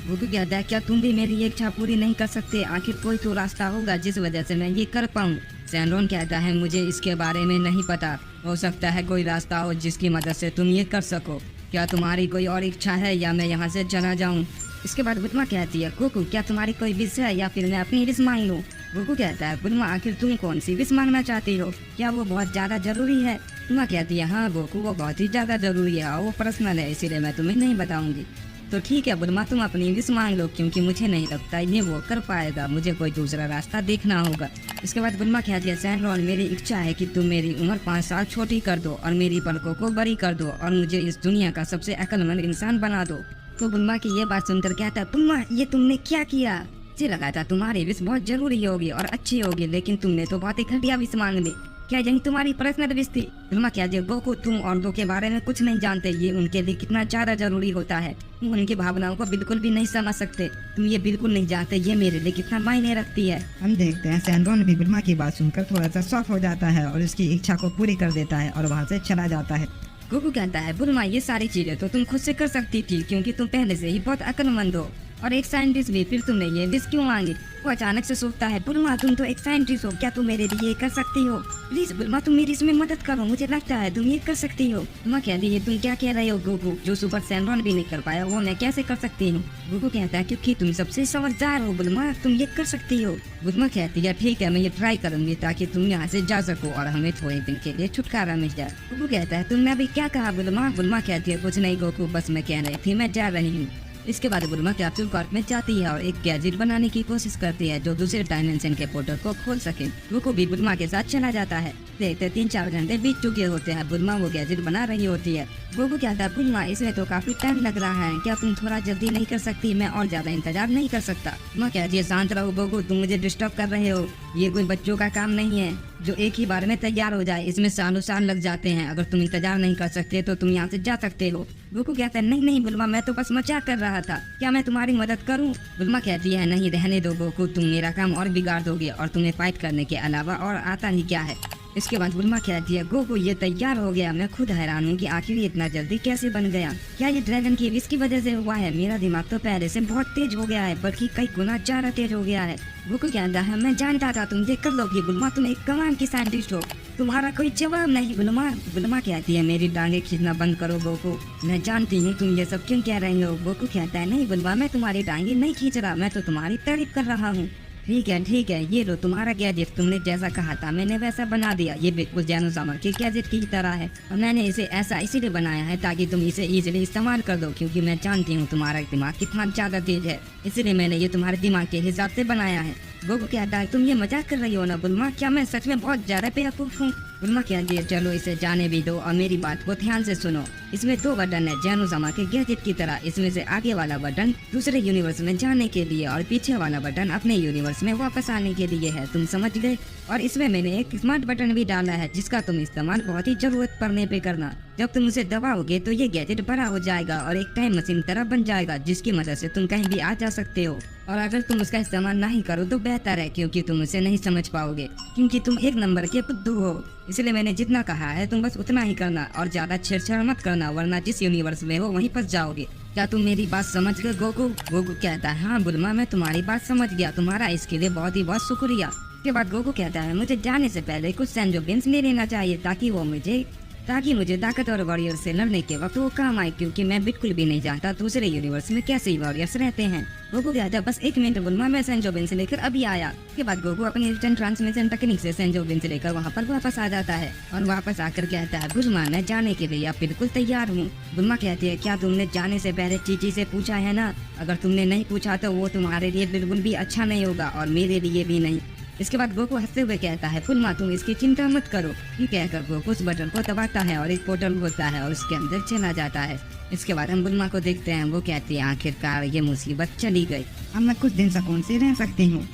वो तो कहता है क्या तुम भी मेरी ये इच्छा पूरी नहीं कर सकते? आखिर कोई तो रास्ता होगा जिस वजह से मैं ये कर पाऊँ। सैनरॉन कहता है मुझे इसके बारे में नहीं पता, हो सकता है कोई रास्ता हो जिसकी मदद से तुम ये कर सको। क्या तुम्हारी कोई और इच्छा है या मैं यहाँ से चला जाऊँ? इसके बाद बुल्मा कहती है गोकू क्या तुम्हारी कोई विश है या फिर मैं अपनी विश मांग लूँ? गोकू कहता है बुल्मा आखिर तुम कौन सी विश मांगना चाहती हो? क्या वो बहुत ज़्यादा ज़रूरी है? बुल्मा कहती है हाँ गोकू वो बहुत ही ज़्यादा ज़रूरी है और वो पर्सनल है, इसीलिए मैं तुम्हें नहीं बताऊंगी। तो ठीक है बुल्मा तुम अपनी विश मांग लो, क्योंकि मुझे नहीं लगता ये वो कर पाएगा, मुझे कोई दूसरा रास्ता देखना होगा। इसके बाद बुल्मा कहती है सैनरॉन मेरी इच्छा है कि तुम मेरी उम्र 5 साल छोटी कर दो और मेरी पलकों को बड़ी कर दो और मुझे इस दुनिया का सबसे अक्लमंद इंसान बना दो। तो बुल्मा की ये बात सुनकर कहता है बुल्मा ये तुमने क्या किया? मुझे लगा था तुम्हारी विश बहुत जरूरी होगी और अच्छी होगी, लेकिन तुमने तो बहुत ही घटिया विश मांग ली। क्या यही तुम्हारी पर्सनल विश थी? बुल्मा क्या जी गोकू तुम औरतों के बारे में कुछ नहीं जानते, ये उनके लिए कितना ज्यादा जरूरी होता है, तुम उनकी भावनाओं को बिल्कुल भी नहीं समझ सकते, तुम ये बिल्कुल नहीं जानते ये मेरे लिए कितना मायने रखती है। हम देखते हैं सैनरॉन भी बुल्मा की बात सुनकर थोड़ा सा शॉक हो जाता है और उसकी इच्छा को पूरी कर देता है और वहाँ से चला जाता है। गोकू कहता है बुल्मा ये सारी चीजें तो तुम खुद से कर सकती थी, क्योंकि तुम पहले से ही बहुत अक्लमंद हो और एक साइंटिस्ट भी, फिर तुमने ये विश क्यों मांगी? वो अचानक से सोचता है बुल्मा तुम तो एक साइंटिस्ट हो, क्या तुम मेरे लिए ये कर सकती हो? प्लीज बुल्मा तुम मेरी इसमें मदद करो, मुझे लगता है तुम ये कर सकती हो। बुल्मा कहती है तुम क्या कह रहे हो गोकू, जो सुपर सैनरॉन भी नहीं कर पाया वो मैं कैसे कर सकती हूँ? गोकू कहता है क्योंकि तुम सबसे समझदार हो बुल्मा, तुम ये कर सकती हो। बुल्मा कहती है ठीक है मैं ये ट्राई करूंगी ताकि तुम यहाँ से जा सको और हमें थोड़े दिन के लिए छुटकारा मिल जाए। गोकू कहता है तुमने अभी क्या कहा बुल्मा? बुल्मा कहती है कुछ नहीं गोकू, बस मैं कह रही थी मैं जा रही हूँ। इसके बाद बुल्मा कैप्सूल कॉर्प में जाती है और एक गैजेट बनाने की कोशिश करती है जो दूसरे डायमेंशन के पोर्टल को खोल सके। गोकू भी बुल्मा के साथ चला जाता है। देखते 3-4 घंटे बीत चुके होते हैं, बुल्मा वो गैजेट बना रही होती है। गोकू कहता है बुल्मा इसमें तो काफी टाइम लग रहा है, क्या तुम थोड़ा जल्दी नहीं कर सकती? मैं और ज्यादा इंतजार नहीं कर सकता। बुल्मा कहती है शांत रहो गोकू, तुम मुझे डिस्टर्ब कर रहे हो, ये कोई बच्चों का काम नहीं है जो एक ही बार में तैयार हो जाए, इसमें सालों साल लग जाते हैं, अगर तुम इंतजार नहीं कर सकते तो तुम यहाँ से जा सकते हो। गोकू कहता है नहीं नहीं बुल्मा मैं तो बस मजाक कर रहा था, क्या मैं तुम्हारी मदद करूँ? बुल्मा कहती है नहीं रहने दो गोकू, तुम मेरा काम और बिगाड़ दोगे और तुम्हें फाइट करने के अलावा और आता ही क्या है। इसके बाद बुल्मा कहती है गोकू ये तैयार हो गया, मैं खुद हैरान हूँ कि आखिर ये इतना जल्दी कैसे बन गया, क्या ये ड्रैगन की विश की वजह से हुआ है? मेरा दिमाग तो पहले से बहुत तेज हो गया है, बल्कि कई गुना ज्यादा तेज हो गया है। गोकू कहता है मैं जानता था तुम ये कर लोगी बुल्मा, तुम एक कमाल की साइंटिस्ट हो, तुम्हारा कोई जवाब नहीं बुल्मा। बुल्मा कहती है मेरी टांगे खींचना बंद करो गोकू, मैं जानती हूँ तुम ये सब क्यों कह रही हो। गोकू कहता है नहीं बुल्मा मैं तुम्हारी टांगे नहीं खींच रहा, मैं तो तुम्हारी तारीफ कर रहा हूँ। ठीक है ये लो तुम्हारा गैजेट, तुमने जैसा कहा था मैंने वैसा बना दिया, ये बिल्कुल जैनोसामा के गैजेट की तरह है और मैंने इसे ऐसा इसीलिए बनाया है ताकि तुम इसे इजीली इस्तेमाल कर दो, क्योंकि मैं जानती हूँ तुम्हारा दिमाग कितना ज्यादा तेज है, इसलिए मैंने ये तुम्हारे दिमाग के हिसाब से बनाया है। गोकू कहता है तुम ये मजाक कर रही हो ना बुल्मा, क्या मैं सच में बहुत ज्यादा बेवकूफ हूँ? बुल्मा कहती है चलो इसे जाने भी दो और मेरी बात को ध्यान से सुनो, इसमें 2 बटन है जैनोसामा के गैजेट की तरह, इसमें से आगे वाला बटन दूसरे यूनिवर्स में जाने के लिए और पीछे वाला बटन अपने यूनिवर्स में वापस आने के लिए है, तुम समझ गए? और इसमें मैंने एक स्मार्ट बटन भी डाला है जिसका तुम इस्तेमाल बहुत ही जरूरत पड़ने पे करना, जब तुम उसे दबाओगे तो ये गैजेट बड़ा हो जाएगा और एक टाइम मशीन तरह बन जाएगा जिसकी मदद से तुम कहीं भी आ जा सकते हो, और अगर तुम उसका इस्तेमाल नहीं करो तो बेहतर है क्योंकि तुम उसे नहीं समझ पाओगे, क्योंकि तुम 1 नंबर के बुद्धू हो, इसलिए मैंने जितना कहा है तुम बस उतना ही करना और ज्यादा छेड़छाड़ मत करना, वरना जिस यूनिवर्स में हो वहीं फंस जाओगे। क्या तुम मेरी बात समझ गए गोकू? गोकू कहता है हाँ बुल्मा मैं तुम्हारी बात समझ गया, तुम्हारा इसके लिए बहुत ही बहुत शुक्रिया। उसके बाद गोकू कहता है मुझे जाने से पहले कुछ सेंजो बीन्स ले लेना चाहिए ताकि मुझे ताकतवर वॉरियर से लड़ने के वक्त वो काम आए, क्योंकि मैं बिल्कुल भी नहीं जानता दूसरे यूनिवर्स में कैसे वॉरियर्स रहते हैं। गोकू कहता है बस 1 मिनट बुल्मा मैं सेंजो बीन्स लेकर अभी आया। उसके बाद गोकू अपनी इंस्टेंट ट्रांसमिशन तकनीक से सेंजो बीन्स लेकर वहाँ पर वापस आ जाता है और वापस आकर कहता है बुल्मा मैं जाने के लिए अब बिल्कुल तैयार हूँ। बुल्मा कहती है क्या तुमने जाने से पहले चीची से पूछा है ना? अगर तुमने नहीं पूछा तो वो तुम्हारे लिए बिल्कुल भी अच्छा नहीं होगा और मेरे लिए भी नहीं। इसके बाद गोकू हंसते हुए कहता है बुल्मा तुम इसकी चिंता मत करो, ये कहकर गोकू उस बटन को दबाता है और एक पोर्टल होता है और उसके अंदर चला जाता है। इसके बाद हम बुल्मा को देखते हैं, वो कहती है आखिरकार ये मुसीबत चली गई, अब मैं कुछ दिन सुकून से रह सकती हूँ।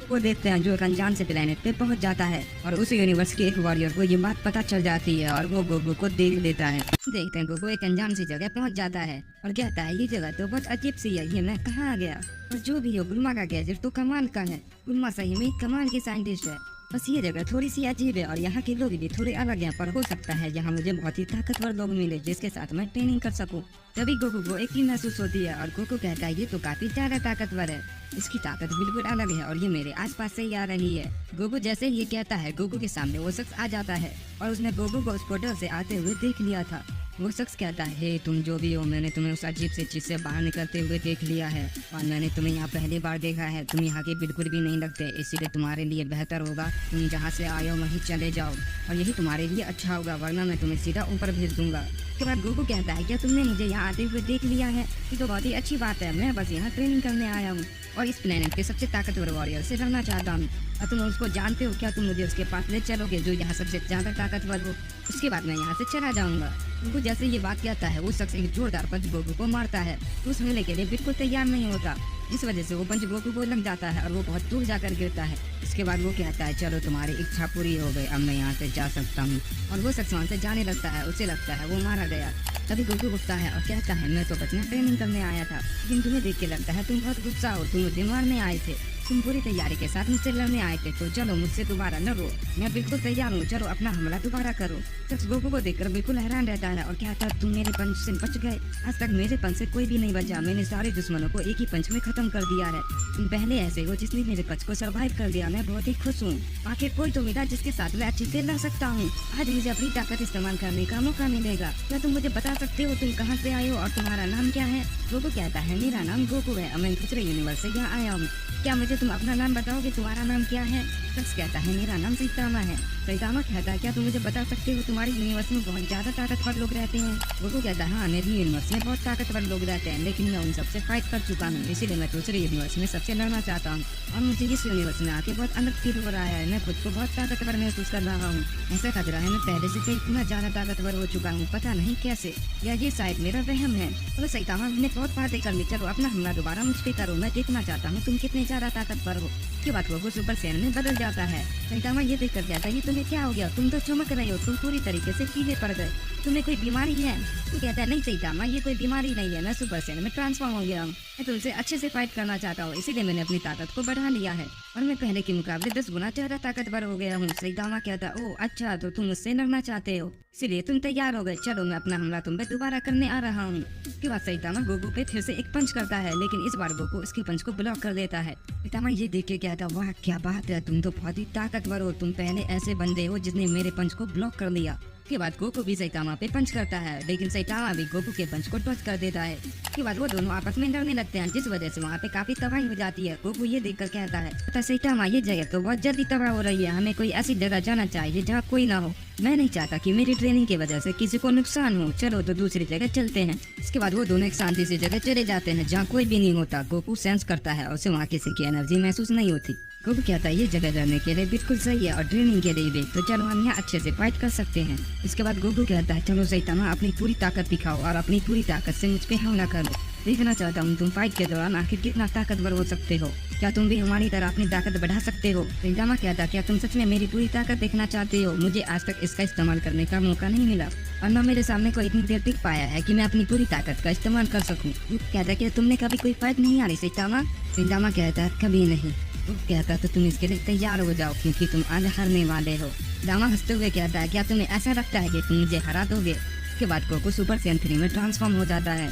वो देखते हैं जो एक अनजान से प्लेनेट पे पहुंच जाता है और उस यूनिवर्स के एक वॉरियर को ये बात पता चल जाती है और वो गोकू को देख लेता है। देखते हैं गोकू एक अनजान सी जगह पहुंच जाता है और कहता है ये जगह तो बहुत अजीब सी है, ये मैं कहाँ आ गया? और जो भी हो बुल्मा का गैजेट तो कमाल का है, बुल्मा सही में कमाल की साइंटिस्ट है। बस ये जगह थोड़ी सी अजीब है और यहाँ के लोग भी थोड़े अलग हैं, पर हो सकता है यहाँ मुझे बहुत ही ताकतवर लोग मिले जिसके साथ मैं ट्रेनिंग कर सकूं। तभी गोकू को एक ही महसूस होती है और गोकू कहता है ये तो काफी ज्यादा ताकतवर है, इसकी ताकत बिल्कुल अलग है और ये मेरे आसपास से ही आ रही है। गोकू जैसे ही ये कहता है गोकू के सामने वो शख्स आ जाता है और उसने गोकू को उस पोर्टल से आते हुए देख लिया था। वो शख्स कहता है हे तुम जो भी हो, मैंने तुम्हें उस अजीब से चीज से बाहर निकलते हुए देख लिया है और मैंने तुम्हें यहाँ पहली बार देखा है। तुम यहाँ के बिल्कुल भी नहीं लगते, इसीलिए तुम्हारे लिए बेहतर होगा तुम जहाँ से आए हो वहीं चले जाओ और यही तुम्हारे लिए अच्छा होगा, वरना मैं तुम्हें सीधा ऊपर भेज दूंगा। उसके बाद गोकू कहता है क्या तुमने मुझे यहाँ आते हुए देख लिया है? ये तो बहुत ही अच्छी बात है, मैं बस यहाँ ट्रेनिंग करने आया हूँ और इस प्लेनेट के सबसे ताकतवर वॉरियर से लड़ना चाहता हूँ। और तुम उसको जानते हो क्या? तुम मुझे उसके पास ले चलोगे जो यहाँ सबसे ज्यादा ताकतवर हो, उसके बाद मैं यहाँ से चला जाऊंगा। गोकू जैसे ये बात कहता है वो शख्स एक जोरदार पंच गोकू को मारता है। उस हमले के लिए बिल्कुल तैयार नहीं होता, इस वजह से वो पंच गोकू को लग जाता है और वो बहुत दूर जाकर गिरता है। इसके बाद वो कहता है चलो तुम्हारी इच्छा पूरी हो गई, अब मैं यहाँ से जा सकता हूँ। और वो शख्स वहाँ से जाने लगता है, उसे लगता है वो मारा गया। तभी गोकू उठता है और कहता है मैं तो बस यहाँ ट्रेनिंग करने आया था, लेकिन तुम्हें देख के लगता है तुम बहुत गुस्सा हो, तुम मुझे मारने आए थे, तुम पूरी तैयारी के साथ मुझसे लड़ने आए थे, तो चलो मुझसे दोबारा लड़ो, मैं बिल्कुल तैयार हूँ, चलो अपना हमला दोबारा करो। शख्स गोकू को देखकर बिल्कुल हैरान रहता है और कहता है तुम मेरे पंच से बच गए, आज तक मेरे पंच से कोई भी नहीं बचा, मैंने सारे दुश्मनों को एक ही पंच में खत्म कर दिया है। तुम पहले ऐसे हो जिसने मेरे पंच को सर्वाइव कर दिया, मैं बहुत ही खुश हूँ। आखिर कोई तो मिला जिसके साथ मैं अच्छी से लड़ सकता हूँ, आज मुझे अपनी ताकत इस्तेमाल करने का मौका मिलेगा। क्या तुम मुझे बता सकते हो तुम कहाँ से आए हो और तुम्हारा नाम क्या है? गोकू कहता है मेरा नाम गोकू है और मैं दूसरे यूनिवर्स से यहाँ आया हूँ, क्या मुझे तुम अपना नाम बताओगे, तुम्हारा नाम क्या है? शख्स कहता है मेरा नाम सैतामा है। सैतामा कहता है क्या तुम मुझे बता सकते हो तुम्हारी यूनिवर्स में बहुत ज्यादा ताकतवर लोग रहते हैं? गोकू कहता है हाँ मेरी यूनिवर्स में बहुत ताकतवर लोग रहते हैं, लेकिन मैं उन सबसे फाइट कर चुका हूँ, इसीलिए मैं दूसरे यूनिवर्स में सबसे लड़ना चाहता हूँ और मुझे इस यूनिवर्स में आके बहुत अलग फील हो रहा है, मैं खुद को बहुत ताकतवर महसूस कर रहा हूँ। ऐसा लग रहा है मैं पहले से कई गुना ज्यादा ताकतवर हो चुका हूँ, पता नहीं कैसे, या ये शायद मेरा वहम है। और सैतामा ने बहुत बातें कर ली, चलो अपना हमला दोबारा मुझ पे करो, मैं देखना चाहता हूँ तुम कितने ज्यादा ताकतवर हो। के बाद वो सुपर सैन में बदल जाता है। सैतामा ये देख कर कहता है ये तुम्हें क्या हो गया, तुम तो चमक रहे हो, तुम पूरी तरीके से पीले पड़ गए, तुम्हें कोई बीमारी है? वो कहता है नहीं सैतामा ये कोई बीमारी नहीं है, मैं सुपर सैन में ट्रांसफॉर्म हो गया हूँ, मैं तुमसे अच्छे से फाइट करना चाहता हूँ, इसीलिए मैंने अपनी ताकत को बढ़ा लिया है और मैं पहले के मुकाबले 10 गुना ज्यादा ताकतवर हो गया हूँ। सैतामा कहता है ओह अच्छा, तो तुम मुझसे लड़ना चाहते हो, इसीलिए तुम तैयार हो गए, चलो मैं अपना हमला तुम पे दोबारा करने आ रहा हूँ। उसके बाद सैतामा गोकू पे फिर से एक पंच करता है, लेकिन इस बार गोकू उसके पंच को ब्लॉक कर देता है। सैतामा ये देख के कहता है वाह क्या बात है, तुम तो बहुत ही ताकतवर हो, तुम पहले ऐसे बंदे हो जिसने मेरे पंच को ब्लॉक कर दिया। उसके बाद गोकू भी सैतामा पे पंच करता है, लेकिन सैतामा भी गोकू के पंच को डॉज कर देता है। उसके बाद वो दोनों आपस में लड़ने लगते हैं, जिस वजह से वहाँ पे काफी तबाही हो जाती है। गोकू ये देखकर कहता है पता सैतामा ये जगह तो बहुत जल्दी तबाह हो रही है, हमें कोई ऐसी जगह जाना चाहिए जहाँ कोई ना हो, मैं नहीं चाहता कि मेरी ट्रेनिंग की वजह से किसी को नुकसान हो, चलो तो दूसरी जगह चलते हैं। इसके बाद वो दोनों एक शांति से जगह चले जाते हैं जहाँ कोई भी नहीं होता। गोकू सेंस करता है और उसे वहाँ किसी की एनर्जी महसूस नहीं होती। गोकू कहता है ये जगह रहने के लिए बिल्कुल सही है और ट्रेनिंग के लिए भी, तो चलो हम यहाँ अच्छे से फाइट कर सकते हैं। इसके बाद गोकू कहता है चलो सैतामा अपनी पूरी ताकत दिखाओ और अपनी पूरी ताकत से मुझ पे हमला करो, देखना चाहता हूँ तुम फाइट के दौरान आखिर कितना ताकतवर हो सकते हो, क्या तुम भी हमारी तरह अपनी ताकत बढ़ा सकते हो? सैतामा कहता क्या तुम सच में मेरी पूरी ताकत देखना चाहते हो? मुझे आज तक इसका इस्तेमाल करने का मौका नहीं मिला और न मेरे सामने कोई इतनी देर टिक पाया है कि मैं अपनी पूरी ताकत का इस्तेमाल कर सकूं। वो कहता क्या तुमने कभी कोई फाइट नहीं हारी सैतामा? सैतामा कहता कभी नहीं। वो कहता तो तुम इसके लिए तैयार हो जाओ क्योंकि तुम आज हारने वाले हो। सैतामा हंसते हुए कहता है क्या तुम्हें ऐसा लगता है कि तुम मुझे हरा दोगे? उसके बाद गोकू सुपर सैयन 3 में ट्रांसफॉर्म हो जाता है।